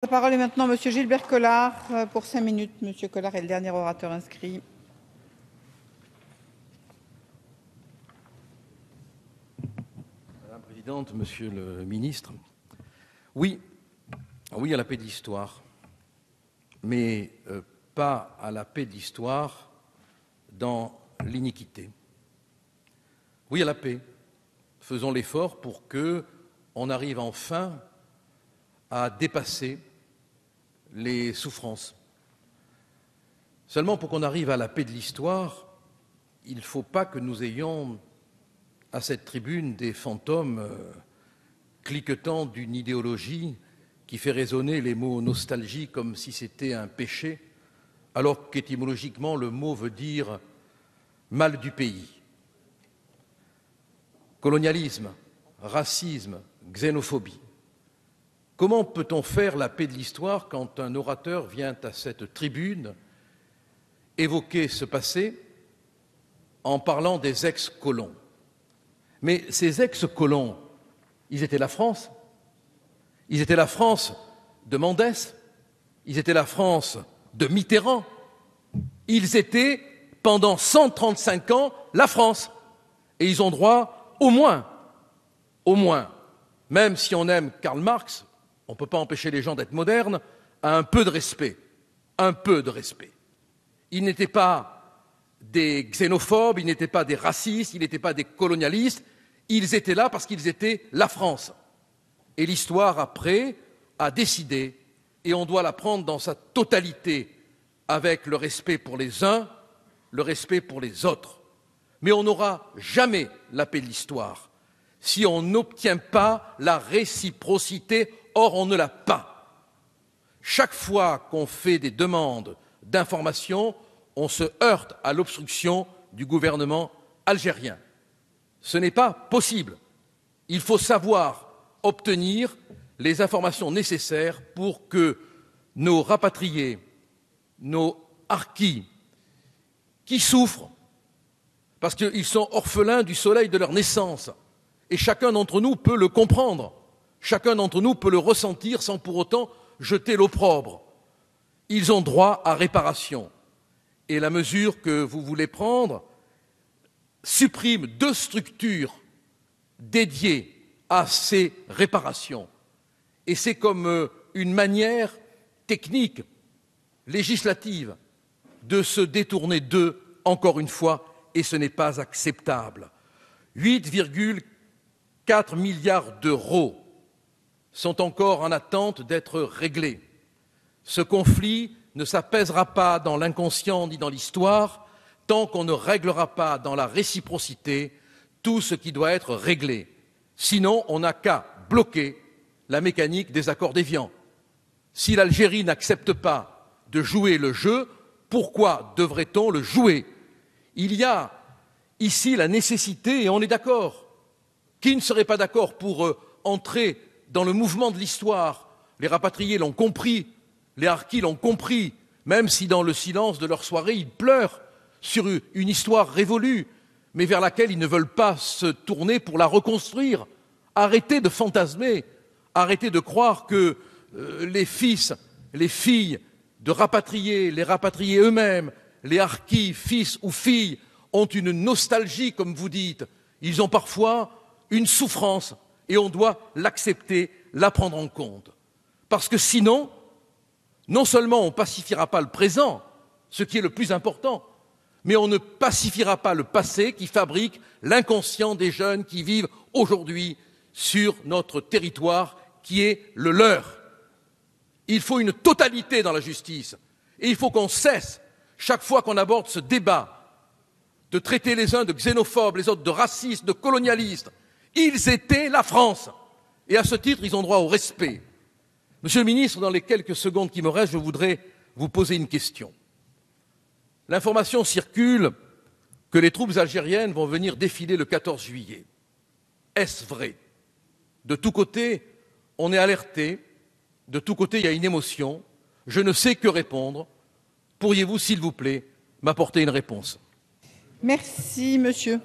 La parole est maintenant Monsieur Gilbert Collard pour 5 minutes. Monsieur Collard est le dernier orateur inscrit. Madame la Présidente, Monsieur le Ministre, oui à la paix de l'histoire, mais pas à la paix de l'histoire dans l'iniquité. Oui à la paix. Faisons l'effort pour que on arrive enfin à dépasser les souffrances. Seulement, pour qu'on arrive à la paix de l'histoire, il ne faut pas que nous ayons à cette tribune des fantômes cliquetant d'une idéologie qui fait résonner les mots nostalgie comme si c'était un péché, alors qu'étymologiquement le mot veut dire mal du pays. Colonialisme, racisme, xénophobie. Comment peut-on faire la paix de l'histoire quand un orateur vient à cette tribune évoquer ce passé en parlant des ex-colons? Mais ces ex-colons, ils étaient la France. Ils étaient la France de Mendès. Ils étaient la France de Mitterrand. Ils étaient, pendant 135 ans, la France. Et ils ont droit, au moins, même si on aime Karl Marx, on ne peut pas empêcher les gens d'être modernes, à un peu de respect. Un peu de respect. Ils n'étaient pas des xénophobes, ils n'étaient pas des racistes, ils n'étaient pas des colonialistes, ils étaient là parce qu'ils étaient la France. Et l'histoire, après, a décidé, et on doit la prendre dans sa totalité, avec le respect pour les uns, le respect pour les autres. Mais on n'aura jamais la paix de l'histoire si on n'obtient pas la réciprocité. Or, on ne l'a pas. Chaque fois qu'on fait des demandes d'information, on se heurte à l'obstruction du gouvernement algérien. Ce n'est pas possible. Il faut savoir obtenir les informations nécessaires pour que nos rapatriés, nos harkis, qui souffrent parce qu'ils sont orphelins du soleil de leur naissance, et chacun d'entre nous peut le comprendre, chacun d'entre nous peut le ressentir sans pour autant jeter l'opprobre. Ils ont droit à réparation. Et la mesure que vous voulez prendre supprime 2 structures dédiées à ces réparations. Et c'est comme une manière technique, législative, de se détourner d'eux, encore une fois, et ce n'est pas acceptable. 8,4 milliards d'euros sont encore en attente d'être réglés. Ce conflit ne s'apaisera pas dans l'inconscient ni dans l'histoire tant qu'on ne réglera pas dans la réciprocité tout ce qui doit être réglé. Sinon, on n'a qu'à bloquer la mécanique des accords d'Évian. Si l'Algérie n'accepte pas de jouer le jeu, pourquoi devrait-on le jouer? Il y a ici la nécessité, et on est d'accord. Qui ne serait pas d'accord pour entrer dans le mouvement de l'histoire? Les rapatriés l'ont compris, les harkis l'ont compris, même si dans le silence de leur soirée, ils pleurent sur une histoire révolue, mais vers laquelle ils ne veulent pas se tourner pour la reconstruire. Arrêtez de fantasmer, arrêtez de croire que les fils, les filles de rapatriés, les rapatriés eux-mêmes, les harkis, fils ou filles, ont une nostalgie, comme vous dites. Ils ont parfois une souffrance, et on doit l'accepter, la prendre en compte. Parce que sinon, non seulement on ne pacifiera pas le présent, ce qui est le plus important, mais on ne pacifiera pas le passé qui fabrique l'inconscient des jeunes qui vivent aujourd'hui sur notre territoire, qui est le leur. Il faut une totalité dans la justice, et il faut qu'on cesse, chaque fois qu'on aborde ce débat, de traiter les uns de xénophobes, les autres de racistes, de colonialistes. Ils étaient la France, et à ce titre, ils ont droit au respect. Monsieur le ministre, dans les quelques secondes qui me restent, je voudrais vous poser une question. L'information circule que les troupes algériennes vont venir défiler le 14 juillet. Est-ce vrai? De tous côtés, on est alerté, de tous côtés, il y a une émotion. Je ne sais que répondre. Pourriez-vous, s'il vous plaît, m'apporter une réponse? Merci, monsieur.